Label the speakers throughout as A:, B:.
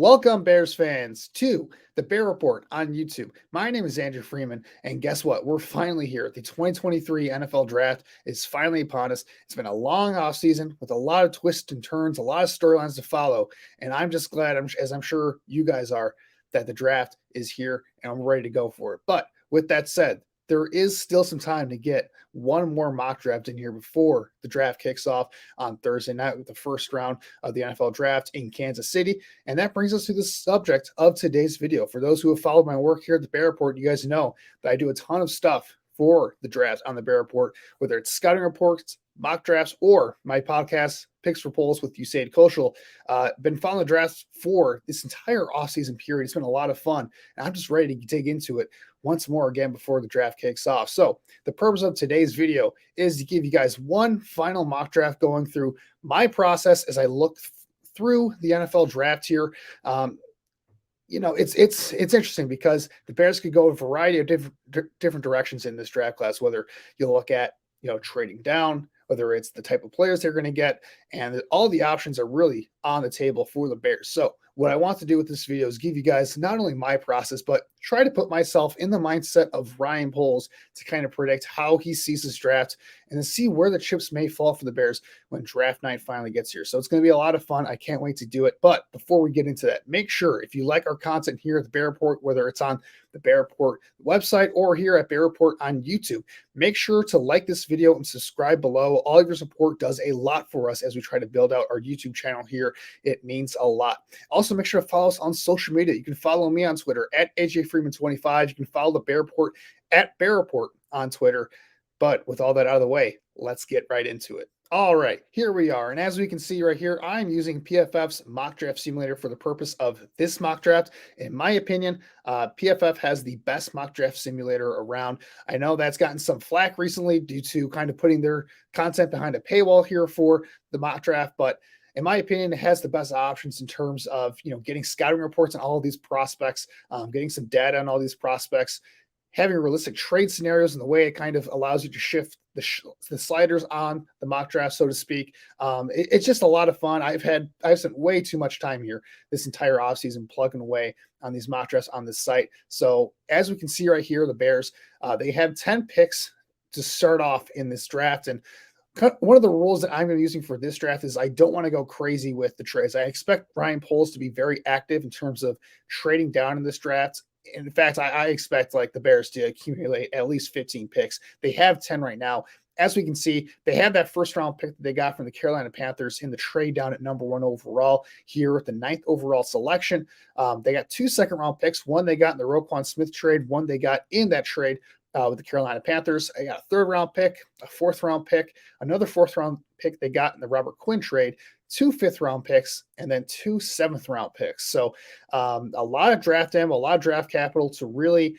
A: Welcome, Bears fans, to the Bear Report on YouTube. My name is Andrew Freeman, and guess what? We're finally here. The 2023 NFL Draft is finally upon us. It's been a long offseason with a lot of twists and turns, a lot of storylines to follow, and I'm just glad, as I'm sure you guys are, that the draft is here and I'm ready to go for it. But with that said, there is still some time to get one more mock draft in here before the draft kicks off on Thursday night with the first round of the NFL draft in Kansas City. And that brings us to the subject of today's video. For those who have followed my work here at the Bear Report, you guys know that I do a ton of stuff for the draft on the Bear Report, whether it's scouting reports, mock drafts, or my podcast, Picks for Polls with Usaid Koshal. Been following the drafts for this entire offseason period. It's been a lot of fun, and I'm just ready to dig into it once more again before the draft kicks off. So the purpose of today's video is to give you guys one final mock draft going through my process as I look through the NFL draft here. It's interesting because the Bears could go a variety of different directions in this draft class, whether you look at, trading down, whether it's the type of players they're going to get, and all the options are really on the table for the Bears. So what I want to do with this video is give you guys not only my process, but try to put myself in the mindset of Ryan Poles to kind of predict how he sees this draft and to see where the chips may fall for the Bears when draft night finally gets here. So it's going to be a lot of fun. I can't wait to do it. But before we get into that, make sure if you like our content here at the Bear Report, whether it's on the Bear Report website or here at Bear Report on YouTube, make sure to like this video and subscribe below. All of your support does a lot for us as we try to build out our YouTube channel here. It means a lot. Also, make sure to follow us on social media. You can follow me on Twitter at AJFreeman25. You can follow the Bear Report at Bear Report on Twitter. But with all that out of the way, let's get right into it. All right, here we are. And as we can see right here, I'm using PFF's mock draft simulator for the purpose of this mock draft. In my opinion, PFF has the best mock draft simulator around. I know that's gotten some flack recently due to kind of putting their content behind a paywall here for the mock draft, but in my opinion, it has the best options in terms of, getting scouting reports on all of these prospects, getting some data on all these prospects, having realistic trade scenarios, and the way it kind of allows you to shift the sliders on the mock draft, so to speak. It's just a lot of fun. I've spent way too much time here this entire offseason plugging away on these mock drafts on this site. So as we can see right here, the Bears, they have 10 picks to start off in this draft. And one of the rules that I'm going to be using for this draft is I don't want to go crazy with the trades. I expect Ryan Poles to be very active in terms of trading down in this draft. In fact, I expect the Bears to accumulate at least 15 picks. They have 10 right now. As we can see, they have that first round pick that they got from the Carolina Panthers in the trade down at number 1 overall here with the 9th overall selection. They got 2 second round picks. One they got in the Roquan Smith trade, one they got in that trade with the Carolina Panthers. I got a 3rd round pick, a 4th round pick, another 4th round pick they got in the Robert Quinn trade, 2 5th round picks, and then 2 7th round picks. So a lot of draft ammo, a lot of draft capital to really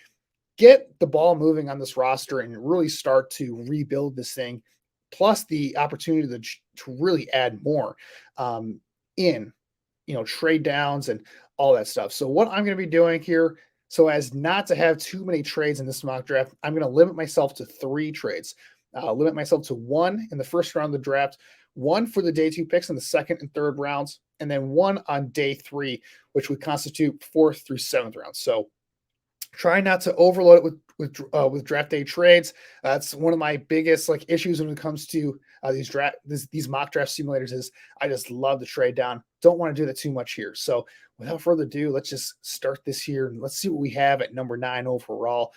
A: get the ball moving on this roster and really start to rebuild this thing, plus the opportunity to really add more in, trade downs and all that stuff. So what I'm going to be doing here, so as not to have too many trades in this mock draft, I'm going to limit myself to 3 trades. Limit myself to 1 in the first round of the draft, 1 for the day 2 picks in the 2nd and 3rd rounds, and then 1 on day 3, which would constitute 4th through 7th rounds. So try not to overload it with draft day trades. That's one of my biggest issues when it comes to these mock draft simulators is I just love the trade down. Don't want to do that too much here. So without further ado, let's just start this here and let's see what we have at number 9 overall.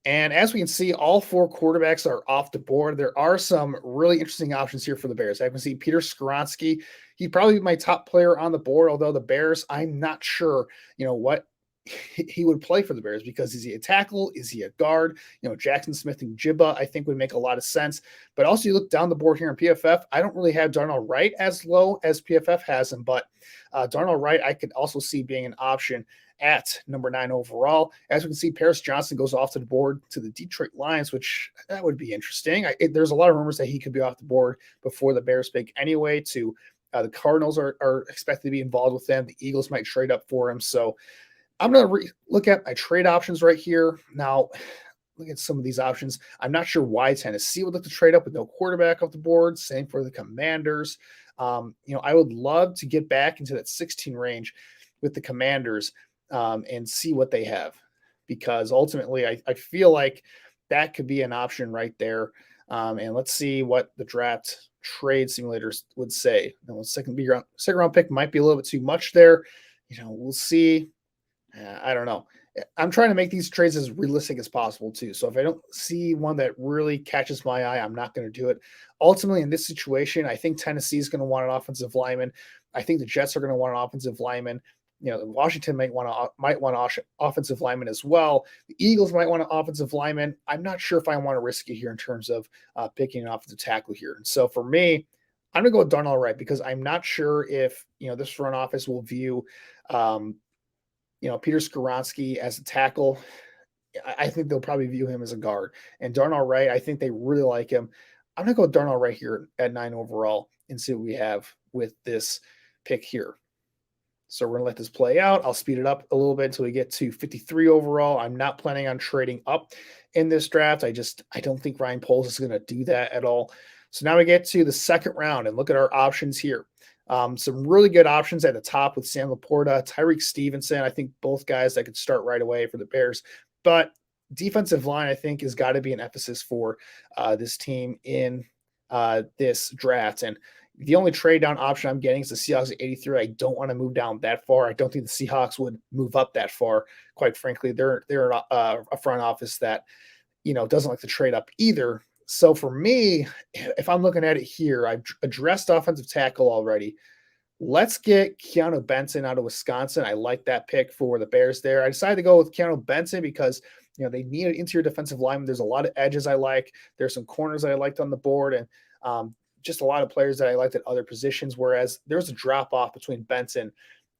A: And as we can see, all 4 quarterbacks are off the board. There are some really interesting options here for the Bears. I can see Peter Skoronski. He'd probably be my top player on the board, although the Bears, I'm not sure, what he would play for the Bears, because is he a tackle? Is he a guard? Jackson Smith and Jibba, I think, would make a lot of sense. But also you look down the board here in PFF, I don't really have Darnell Wright as low as PFF has him, but Darnell Wright I could also see being an option at number 9 overall. As we can see, Paris Johnson goes off to the board to the Detroit Lions, which that would be interesting. There's a lot of rumors that he could be off the board before the Bears pick anyway. The Cardinals are expected to be involved with them. The Eagles might trade up for him. So I'm going to look at my trade options right here. Now, look at some of these options. I'm not sure why Tennessee would look to trade up with no quarterback off the board. Same for the Commanders. I would love to get back into that 16 range with the Commanders and see what they have, because ultimately I feel like that could be an option right there. And let's see what the draft trade simulators would say. Second round pick might be a little bit too much there. We'll see. I don't know. I'm trying to make these trades as realistic as possible too. So if I don't see one that really catches my eye, I'm not going to do it. Ultimately, in this situation, I think Tennessee is going to want an offensive lineman. I think the Jets are going to want an offensive lineman. Washington might want an offensive lineman as well. The Eagles might want an offensive lineman. I'm not sure if I want to risk it here in terms of picking an offensive tackle here. And so for me, I'm going to go with Darnell Wright, because I'm not sure if this front office will view Peter Skoronski as a tackle. I think they'll probably view him as a guard. And Darnell Wright, I think they really like him. I'm going to go with Darnell Wright here at 9 overall and see what we have with this pick here. So we're going to let this play out. I'll speed it up a little bit until we get to 53 overall. I'm not planning on trading up in this draft. I don't think Ryan Poles is going to do that at all. So now we get to the second round and look at our options here. Some really good options at the top with Sam Laporta, Tyreek Stevenson. I think both guys that could start right away for the Bears. But defensive line, I think, has got to be an emphasis for this team in this draft. And the only trade down option I'm getting is the Seahawks at 83. I don't want to move down that far. I don't think the Seahawks would move up that far. Quite frankly, they're a front office that doesn't like to trade up either. So for me, if I'm looking at it here, I've addressed offensive tackle already. Let's get Keanu Benson out of Wisconsin. I like that pick for the Bears there. I decided to go with Keanu Benson because they need an interior defensive lineman. There's a lot of edges I like. There's some corners that I liked on the board, and just a lot of players that I liked at other positions, whereas there's a drop-off between Benson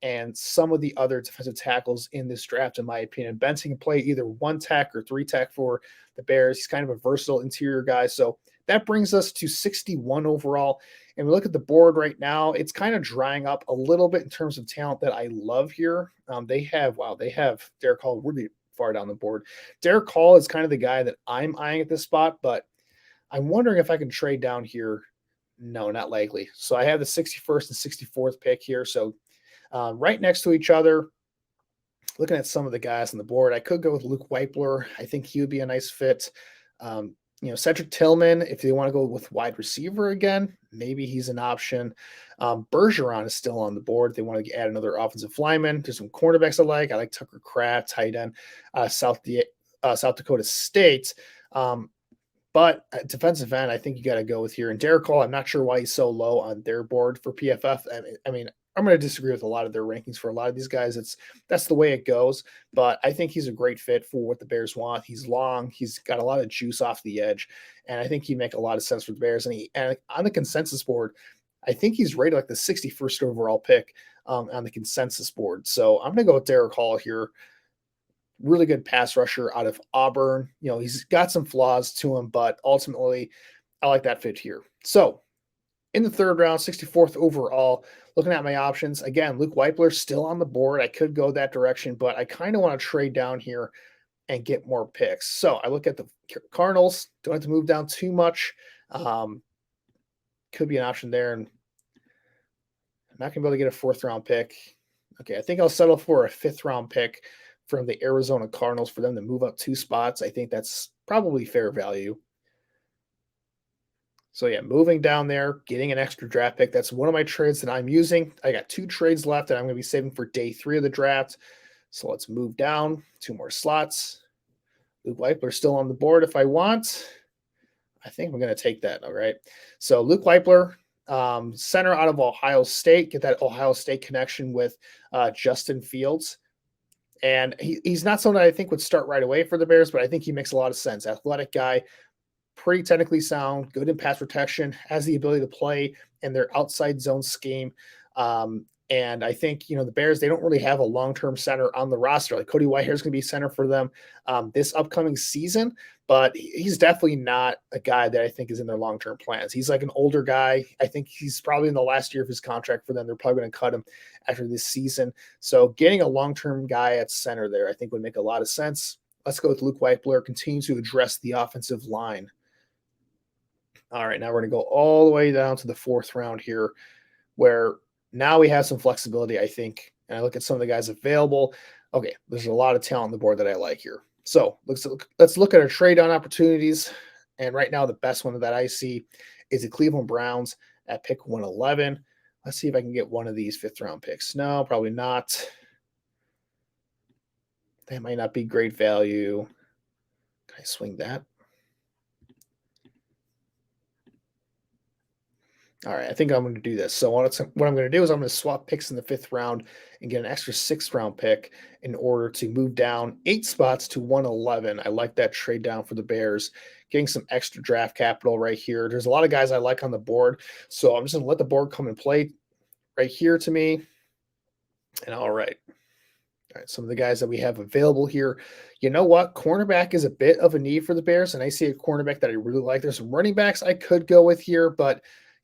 A: and some of the other defensive tackles in this draft, in my opinion. Benson can play either one tech or three tech for the Bears. He's kind of a versatile interior guy. So that brings us to 61 overall. And we look at the board right now, it's kind of drying up a little bit in terms of talent that I love here. They have Derek Hall really far down the board. Derek Hall is kind of the guy that I'm eyeing at this spot, but I'm wondering if I can trade down here. No, not likely. So I have the 61st and 64th pick here. So right next to each other, looking at some of the guys on the board, I could go with Luke Weipler. I think he would be a nice fit. Cedric Tillman, if they want to go with wide receiver again, maybe he's an option. Bergeron is still on the board. If they want to add another offensive lineman. There's some cornerbacks I like. I like Tucker Kraft, tight end, South Dakota State. But at defensive end, I think you got to go with here. And Derek Hall, I'm not sure why he's so low on their board for PFF. I mean, I'm going to disagree with a lot of their rankings for a lot of these guys. That's the way it goes. But I think he's a great fit for what the Bears want. He's long. He's got a lot of juice off the edge. And I think he'd make a lot of sense for the Bears. And on the consensus board, I think he's rated like the 61st overall pick on the consensus board. So I'm going to go with Derek Hall here. Really good pass rusher out of Auburn. He's got some flaws to him, but ultimately I like that fit here. So in the third round, 64th overall, looking at my options, again, Luke Weipler still on the board. I could go that direction, but I kind of want to trade down here and get more picks. So I look at the Cardinals. Don't have to move down too much. Could be an option there. And I'm not going to be able to get a fourth round pick. Okay, I think I'll settle for a fifth round pick from the Arizona Cardinals for them to move up 2 spots. I think that's probably fair value. So yeah, moving down there, getting an extra draft pick. That's one of my trades that I'm using. I got 2 trades left that I'm going to be saving for day 3 of the draft. So let's move down 2 more slots. Luke Weipler still on the board if I want. I think I'm going to take that. All right. So Luke Weipler, center out of Ohio State, get that Ohio State connection with Justin Fields. And he's not someone that I think would start right away for the Bears, but I think he makes a lot of sense. Athletic guy, pretty technically sound, good in pass protection, has the ability to play in their outside zone scheme. And I think, the Bears, they don't really have a long-term center on the roster. Like Cody Whitehair is going to be center for them this upcoming season, but he's definitely not a guy that I think is in their long-term plans. He's like an older guy. I think he's probably in the last year of his contract for them. They're probably going to cut him after this season. So getting a long-term guy at center there, I think would make a lot of sense. Let's go with Luke Weichler, continue to address the offensive line. All right, now we're going to go all the way down to the 4th round here, where now we have some flexibility, I think. And I look at some of the guys available. Okay, there's a lot of talent on the board that I like here. So let's look at our trade down opportunities. And right now, the best one that I see is the Cleveland Browns at pick 111. Let's see if I can get one of these 5th round picks. No, probably not. That might not be great value. Can I swing that? All right, I think I'm going to do this. So what I'm going to do is I'm going to swap picks in the 5th round and get an extra 6th round pick in order to move down 8 spots to 111. I like that trade down for the Bears, getting some extra draft capital right here. There's a lot of guys I like on the board, so I'm just going to let the board come and play right here to me. And all right, some of the guys that we have available here. You know what? Cornerback is a bit of a need for the Bears, and I see a cornerback that I really like. There's some running backs I could go with here, but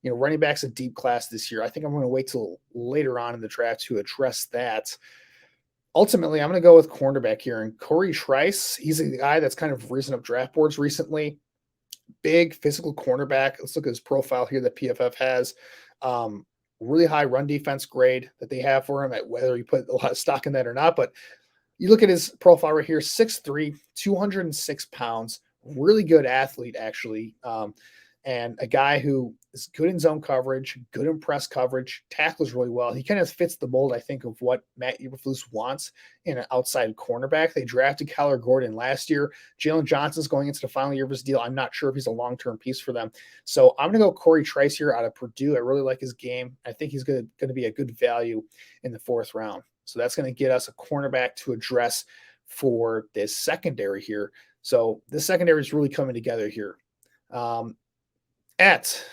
A: running back's a deep class this year. I think I'm going to wait till later on in the draft to address that. Ultimately, I'm going to go with cornerback here. And Corey Trice, he's a guy that's kind of risen up draft boards recently. Big physical cornerback. Let's look at his profile here that PFF has. Really high run defense grade that they have for him, at whether you put a lot of stock in that or not. But you look at his profile right here, 6'3", 206 pounds, really good athlete, actually. And a guy who is good in zone coverage, good in press coverage, tackles really well. He kind of fits the mold, I think, of what Matt Eberflus wants in an outside cornerback. They drafted Kyler Gordon last year. Jalen Johnson's going into the final year of his deal. I'm not sure if he's a long-term piece for them. So I'm going to go Corey Trice here out of Purdue. I really like his game. I think he's going to be a good value in the 4th round. So that's going to get us a cornerback to address for this secondary here. So this secondary is really coming together here. At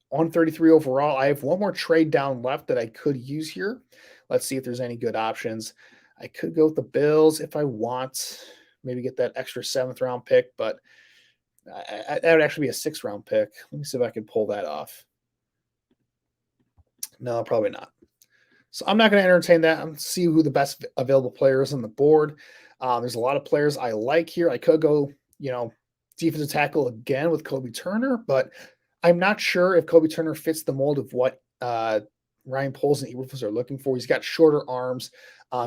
A: 133 overall, I have one more trade down left that I could use here. Let's see if there's any good options. I could go with the Bills if I want, maybe get that extra 7th round pick, but that would actually be a 6th round pick. Let me see if I can pull that off. No, probably not. So I'm not going to entertain that. I'm going to see who the best available player is on the board. There's a lot of players I like here. I could go, defensive tackle again with Kobe Turner, but I'm not sure if Kobe Turner fits the mold of what Ryan Poles and Eberflus are looking for. He's got shorter arms.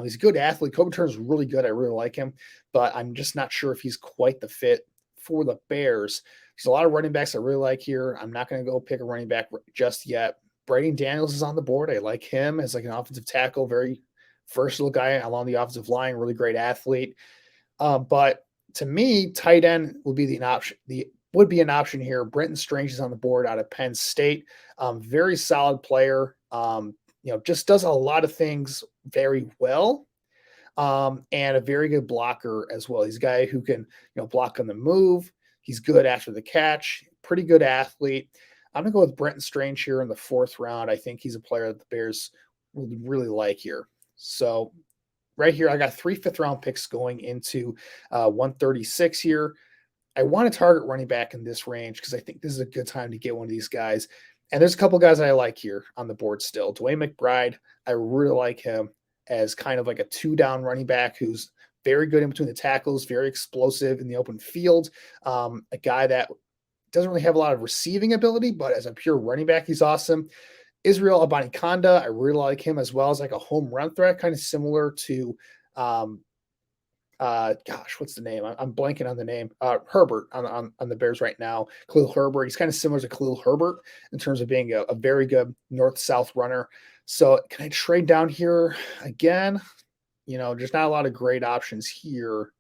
A: He's a good athlete. Kobe Turner's really good. I really like him, but I'm just not sure if he's quite the fit for the Bears. There's a lot of running backs I really like here. I'm not going to go pick a running back just yet. Braden Daniels is on the board. I like him as like an offensive tackle, very versatile guy along the offensive line, really great athlete. But to me, tight end would be an option here. Brenton Strange is on the board out of Penn State. Very solid player. Just does a lot of things very well. And a very good blocker as well. He's a guy who can, block on the move. He's good after the catch. Pretty good athlete. I'm going to go with Brenton Strange here in the 4th round. I think he's a player that the Bears would really like here. So right here, I got 3 5th round picks going into 136 here. I want to target running back in this range because I think this is a good time to get one of these guys. And there's a couple guys I like here on the board still. DeWayne McBride, I really like him as kind of like a 2-down running back who's very good in between the tackles, very explosive in the open field. A guy that doesn't really have a lot of receiving ability, but as a pure running back, he's awesome. Israel Abanikanda, I really like him as well as like a home run threat, kind of similar to, what's the name? I'm blanking on the name. Herbert on the Bears right now. Khalil Herbert. He's kind of similar to Khalil Herbert in terms of being a very good north-south runner. So can I trade down here again? There's not a lot of great options here.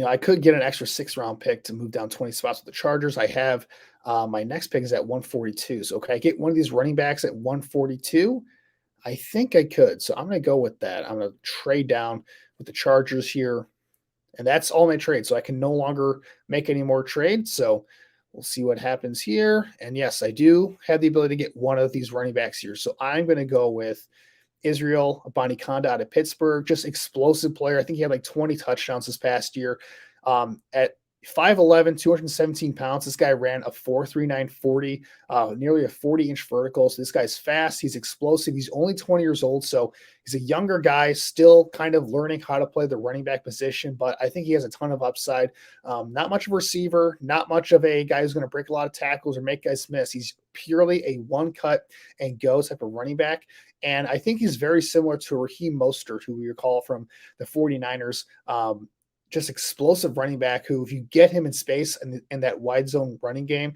A: I could get an extra 6th round pick to move down 20 spots with the Chargers. I have my next pick is at 142. So can I get one of these running backs at 142? I think I could. So I'm going to go with that. I'm going to trade down with the Chargers here. And that's all my trades. So I can no longer make any more trades. So we'll see what happens here. And yes, I do have the ability to get one of these running backs here. So I'm going to go with Israel Abanikanda out of Pittsburgh, just explosive player. I think he had like 20 touchdowns this past year. 5'11", 217 pounds. This guy ran a 4.39 40, nearly a 40-inch vertical. So this guy's fast. He's explosive. He's only 20 years old. So he's a younger guy, still kind of learning how to play the running back position. But I think he has a ton of upside. Not much of a receiver, not much of a guy who's going to break a lot of tackles or make guys miss. He's purely a one cut and go type of running back. And I think he's very similar to Raheem Mostert, who we recall from the 49ers. Just explosive running back who, if you get him in space and in that wide zone running game,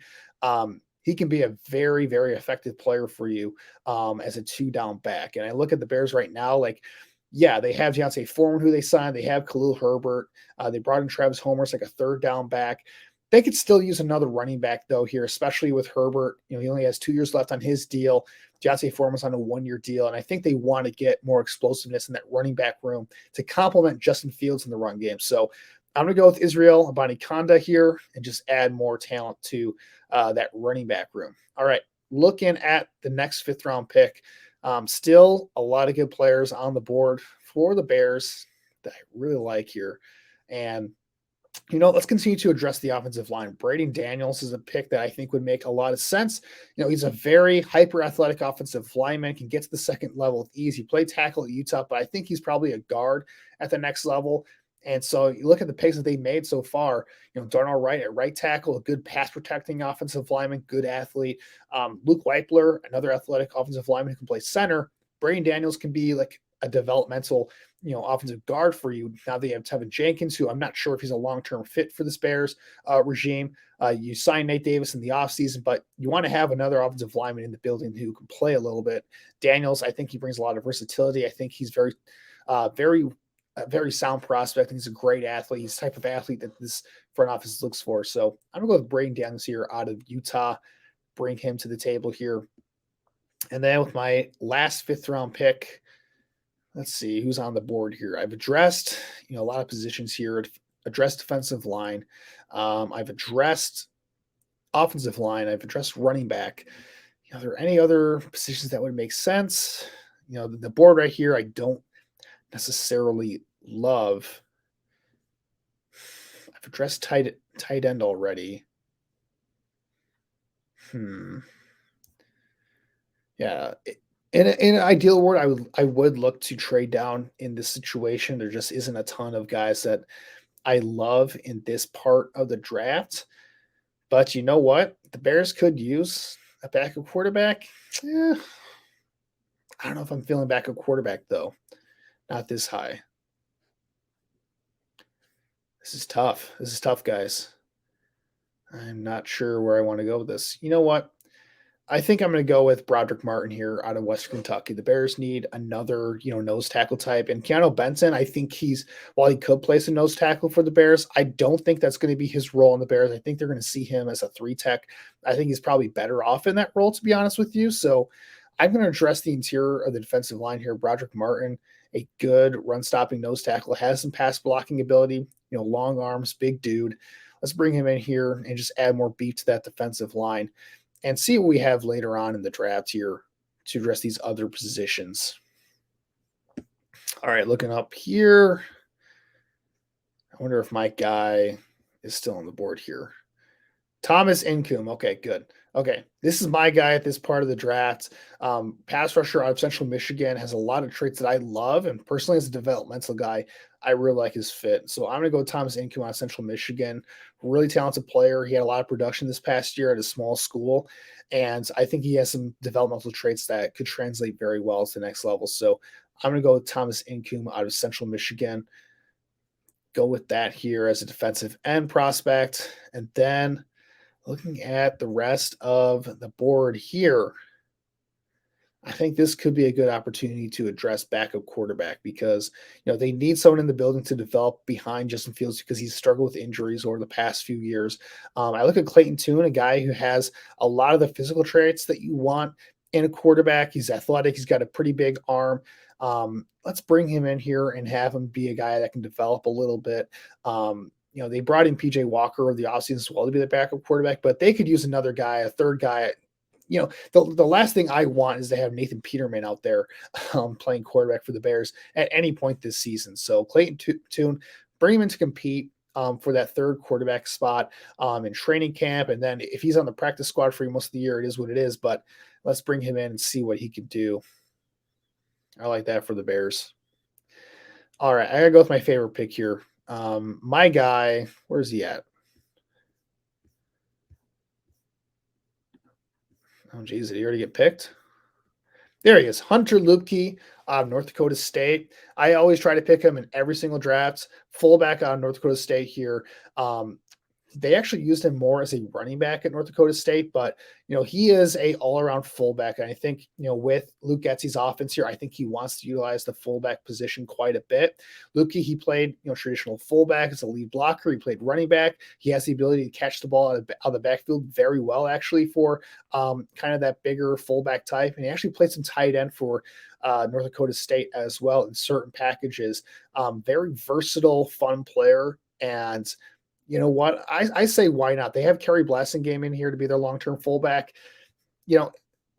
A: he can be a very, very effective player for you as a 2-down back. And I look at the Bears right now, like, yeah, they have D'Onta Foreman, who they signed. They have Khalil Herbert. They brought in Travis Homer as like a 3rd-down back. They could still use another running back, though, here, especially with Herbert. You know, he only has 2 years left on his deal. D'Onta Foreman's on a 1-year deal, and I think they want to get more explosiveness in that running back room to complement Justin Fields in the run game. So I'm going to go with Israel Abanikanda here and just add more talent to that running back room. All right, looking at the next 5th-round pick, still a lot of good players on the board for the Bears that I really like here. And let's continue to address the offensive line. Braden Daniels is a pick that I think would make a lot of sense. He's a very hyper athletic offensive lineman, can get to the second level with ease. He played tackle at Utah, but I think he's probably a guard at the next level. And so you look at the picks that they made so far, Darnell Wright at right tackle, a good pass protecting offensive lineman, good athlete. Luke Weipler, another athletic offensive lineman who can play center. Braden Daniels can be like a developmental offensive guard for you. Now they have Tevin Jenkins, who I'm not sure if he's a long-term fit for this Bears regime. You sign Nate Davis in the offseason, but you want to have another offensive lineman in the building who can play a little bit. Daniels, I think he brings a lot of versatility. I think he's very sound prospect. And he's a gre't athlete. He's the type of athlete that this front office looks for. So I'm going to go with Braden Daniels here out of Utah, bring him to the table here. And then with my last 5th-round pick, let's see who's on the board here. I've addressed, a lot of positions here. Addressed defensive line. I've addressed offensive line. I've addressed running back. Are there any other positions that would make sense? The board right here, I don't necessarily love. I've addressed tight end already. Yeah. In an ideal world, I would look to trade down in this situation. There just isn't a ton of guys that I love in this part of the draft. But you know what? The Bears could use a backup quarterback. I don't know if I'm feeling backup quarterback, though. Not this high. This is tough. This is tough, guys. I'm not sure where I want to go with this. You know what? I think I'm going to go with Broderick Martin here out of Western Kentucky. The Bears need another, nose tackle type. And Keanu Benson, I think while he could place a nose tackle for the Bears, I don't think that's going to be his role in the Bears. I think they're going to see him as a 3-tech. I think he's probably better off in that role, to be honest with you. So I'm going to address the interior of the defensive line here. Broderick Martin, a good run-stopping nose tackle, has some pass blocking ability, long arms, big dude. Let's bring him in here and just add more beef to that defensive line and see what we have later on in the draft here to address these other positions. All right, looking up here. I wonder if my guy is still on the board here. Thomas Incoom. Okay, good. Okay, this is my guy at this part of the draft. Pass rusher out of Central Michigan, has a lot of traits that I love, and personally as a developmental guy, I really like his fit. So I'm going to go with Thomas Incoom out of Central Michigan. Really talented player. He had a lot of production this past year at a small school, and I think he has some developmental traits that could translate very well to the next level. So I'm going to go with Thomas Incoom out of Central Michigan. Go with that here as a defensive end prospect. And then looking at the rest of the board here, I think this could be a good opportunity to address backup quarterback because, they need someone in the building to develop behind Justin Fields because he's struggled with injuries over the past few years. I look at Clayton Tune, a guy who has a lot of the physical traits that you want in a quarterback. He's athletic. He's got a pretty big arm. Let's bring him in here and have him be a guy that can develop a little bit. They brought in PJ Walker of the offseason as well to be the backup quarterback, but they could use another guy, a third guy. The last thing I want is to have Nathan Peterman out there playing quarterback for the Bears at any point this season. So Clayton Tune, bring him in to compete. for that third quarterback spot in training camp. And then if he's on the practice squad for most of the year, it is what it is. But let's bring him in and see what he can do. I like that for the Bears. All right, I gotta go with my favorite pick here. My guy, where's he at? Oh, geez, did he already get picked? There he is, Hunter Luepke out of North Dakota State. I always try to pick him in every single draft. Fullback out of North Dakota State here. They actually used him more as a running back at North Dakota State, but he is a all-around fullback. And I think with Luke Getsy's offense here, I think he wants to utilize the fullback position quite a bit. Luepke, he played traditional fullback as a lead blocker. He played running back. He has the ability to catch the ball out of the backfield very well, actually, for kind of that bigger fullback type. And he actually played some tight end for North Dakota State as well in certain packages. Very versatile, fun player. And you know what? I say why not? They have Kerry Blasingame in here to be their long-term fullback.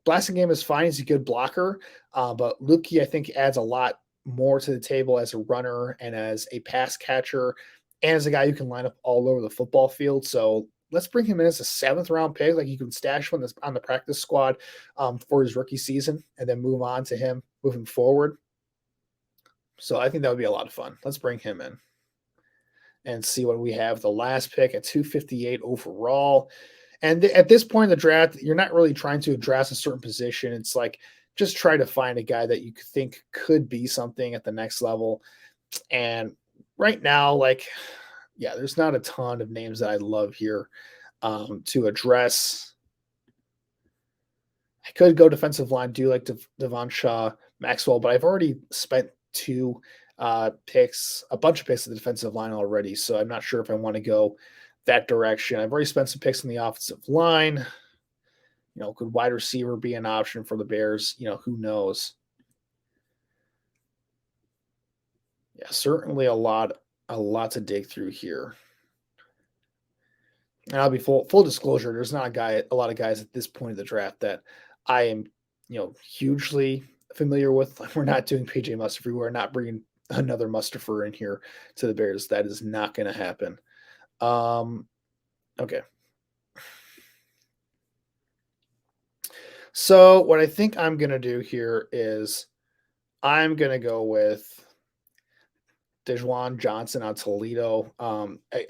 A: Blasingame is fine. He's a good blocker. But Luepke, I think, adds a lot more to the table as a runner and as a pass catcher and as a guy who can line up all over the football field. So let's bring him in as a 7th-round pick. Like, you can stash him on the practice squad for his rookie season and then move on to him moving forward. So I think that would be a lot of fun. Let's bring him in and see what we have. The last pick at 258 overall. And at this point in the draft, you're not really trying to address a certain position. It's like, just try to find a guy that you think could be something at the next level. And right now, there's not a ton of names that I love here to address. I could go defensive line, do like Devon Shaw, Maxwell, but I've already spent two picks, a bunch of picks at the defensive line already. So I'm not sure if I want to go that direction. I've already spent some picks on the offensive line. Could wide receiver be an option for the Bears? Who knows? Yeah, certainly a lot to dig through here. And I'll be full disclosure. There's not a lot of guys at this point of the draft that I am, hugely familiar with. We're not doing PJ Mustipher. We're not bringing another Mustipher in here to the Bears. That is not going to happen. Okay. So what I think I'm going to do here is I'm going to go with Dejuan Johnson out of Toledo.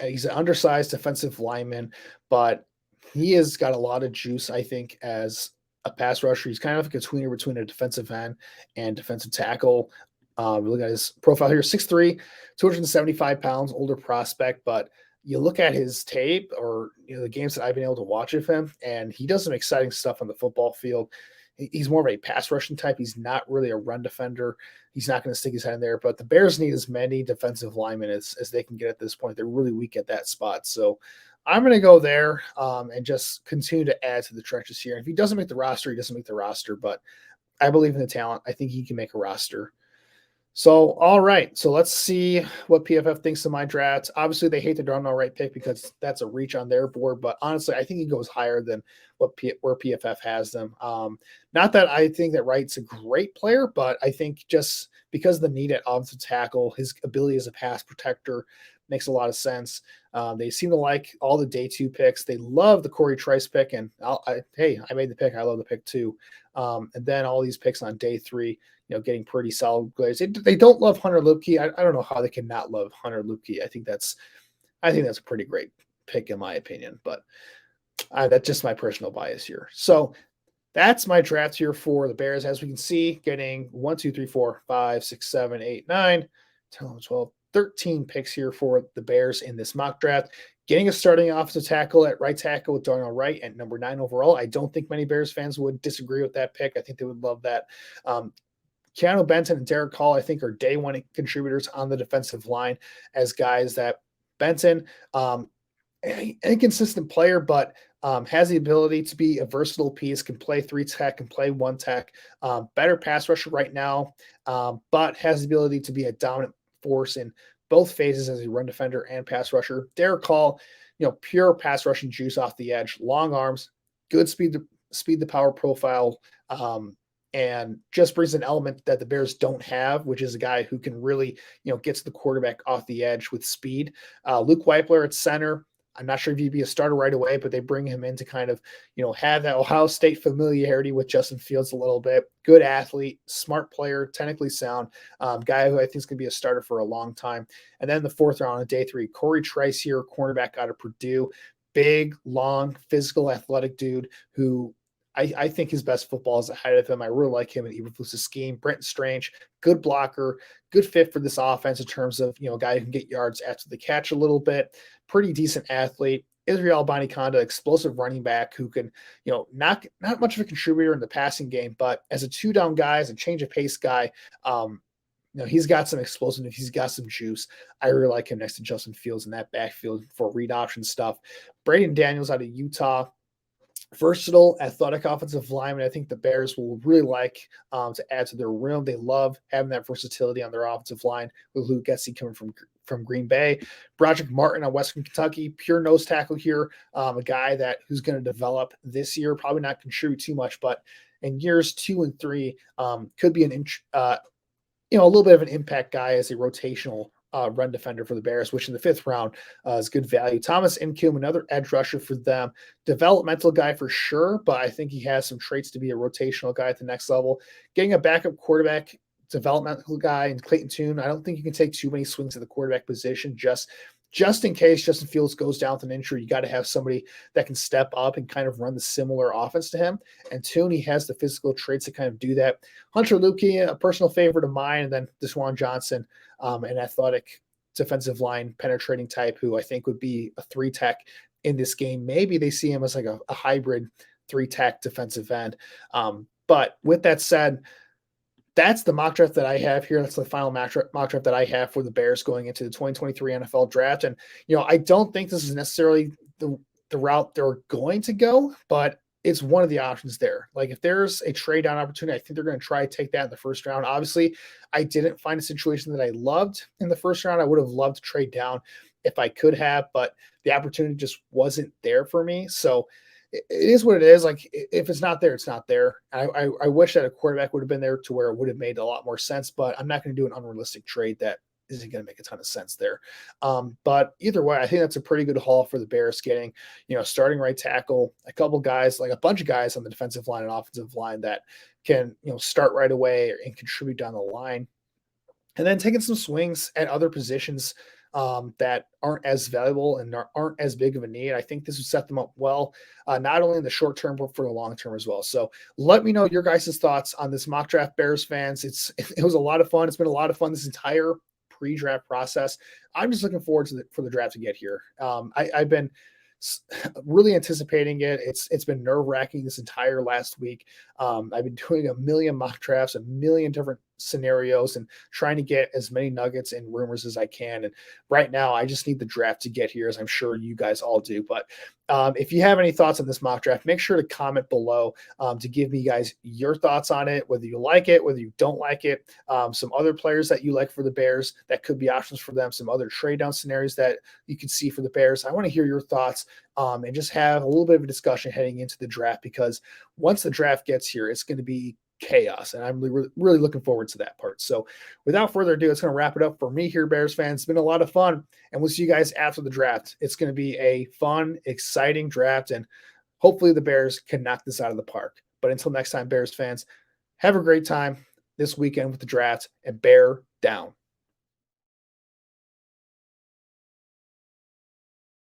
A: He's an undersized defensive lineman, but he has got a lot of juice, I think, as a pass rusher. He's kind of like a tweener between a defensive end and defensive tackle. Look at his profile here, 6'3", 275 pounds, older prospect, but you look at his tape or the games that I've been able to watch of him, and he does some exciting stuff on the football field. He's more of a pass rushing type. He's not really a run defender. He's not going to stick his head in there, but the Bears need as many defensive linemen as they can get at this point. They're really weak at that spot. So I'm going to go there and just continue to add to the trenches here. And if he doesn't make the roster, he doesn't make the roster, but I believe in the talent. I think he can make a roster. So, all right. So let's see what PFF thinks of my draft. Obviously, they hate the Darnell Wright pick because that's a reach on their board. But honestly, I think he goes higher than where PFF has them. Not that I think that Wright's a great player, but I think just because of the need at offensive tackle, his ability as a pass protector makes a lot of sense. They seem to like all the day 2 picks. They love the Corey Trice pick. And I made the pick. I love the pick too. And then all these picks on day 3. Getting pretty solid grades. They don't love Hunter Luepke. I don't know how they can not love Hunter Luepke. I think that's a pretty great pick in my opinion, but that's just my personal bias here. So that's my draft here for the Bears. As we can see, getting 1, 2, 3, 4, 5, 6, 7, 8, 9, 10, 11, 12, 13 picks here for the Bears in this mock draft. Getting a starting offensive tackle at right tackle with Darnell Wright at number 9 overall. I don't think many Bears fans would disagree with that pick. I think they would love that. Keanu Benton and Derek Hall, I think, are day 1 contributors on the defensive line as guys that Benton, inconsistent player, but has the ability to be a versatile piece, can play 3 tech, can play 1 tech, better pass rusher right now, but has the ability to be a dominant force in both phases as a run defender and pass rusher. Derek Hall, pure pass rushing juice off the edge, long arms, good speed to power profile, and just brings an element that the Bears don't have, which is a guy who can really, get to the quarterback off the edge with speed. Luke Weipler at center. I'm not sure if he'd be a starter right away, but they bring him in to kind of, have that Ohio State familiarity with Justin Fields a little bit. Good athlete, smart player, technically sound, guy who I think is going to be a starter for a long time. And then the fourth round on day 3, Corey Trice here, cornerback out of Purdue. Big, long, physical, athletic dude who I think his best football is ahead of him. I really like him in Eberflus's scheme. Brenton Strange, good blocker, good fit for this offense in terms of, a guy who can get yards after the catch a little bit. Pretty decent athlete. Israel Abanikanda, explosive running back who can, not much of a contributor in the passing game, but as a 2-down guy, as a change of pace guy, he's got some explosiveness. He's got some juice. I really like him next to Justin Fields in that backfield for read option stuff. Braden Daniels out of Utah. Versatile, athletic offensive lineman. I think the Bears will really like to add to their room. They love having that versatility on their offensive line with Luke Getsy coming from Green Bay. Broderick Martin on Western Kentucky, pure nose tackle here. A guy who's going to develop this year, probably not contribute too much, but in years 2 and 3, could be a little bit of an impact guy as a rotational run defender for the Bears, which in the 5th round is good value. Thomas Incoom, another edge rusher for them. Developmental guy for sure, but I think he has some traits to be a rotational guy at the next level. Getting a backup quarterback, developmental guy in Clayton Tune. I don't think you can take too many swings at the quarterback position just in case Justin Fields goes down with an injury. You got to have somebody that can step up and kind of run the similar offense to him. And Tune, he has the physical traits to kind of do that. Hunter Luepke, a personal favorite of mine, and then Deshaun Johnson, an athletic defensive line penetrating type who I think would be a 3-tech in this game. Maybe they see him as like a hybrid 3-tech defensive end. But with that said, that's the mock draft that I have here. That's the final mock draft that I have for the Bears going into the 2023 NFL draft. And, I don't think this is necessarily the route they're going to go, but it's one of the options there. Like if there's a trade down opportunity, I think they're going to try to take that in the first round. Obviously, I didn't find a situation that I loved in the first round. I would have loved to trade down if I could have, but the opportunity just wasn't there for me. So it is what it is. Like if it's not there, it's not there. I wish that a quarterback would have been there to where it would have made a lot more sense, but I'm not going to do an unrealistic trade that isn't going to make a ton of sense there. But either way, I think that's a pretty good haul for the Bears getting, starting right tackle, a couple guys, like a bunch of guys on the defensive line and offensive line that can, start right away and contribute down the line. And then taking some swings at other positions that aren't as valuable and aren't as big of a need. I think this would set them up well, not only in the short term, but for the long term as well. So let me know your guys' thoughts on this mock draft, Bears fans. It was a lot of fun. It's been a lot of fun this entire pre-draft process. I'm just looking forward for the draft to get here. I've been really anticipating it. It's been nerve-wracking this entire last week. I've been doing a million mock drafts, a million different scenarios, and trying to get as many nuggets and rumors as I can. And right now, I just need the draft to get here, as I'm sure you guys all do. But if you have any thoughts on this mock draft, make sure to comment below to give me guys your thoughts on it, whether you like it, whether you don't like it, some other players that you like for the Bears that could be options for them, some other trade down scenarios that you could see for the Bears. I want to hear your thoughts and just have a little bit of a discussion heading into the draft, because once the draft gets here, it's going to be chaos, and I'm really looking forward to that part. So without further ado, it's going to wrap it up for me here, Bears fans. It's been a lot of fun, and we'll see you guys after the draft. It's going to be a fun, exciting draft, and hopefully the Bears can knock this out of the park. But until next time, Bears fans, have a great time this weekend with the draft, and bear down.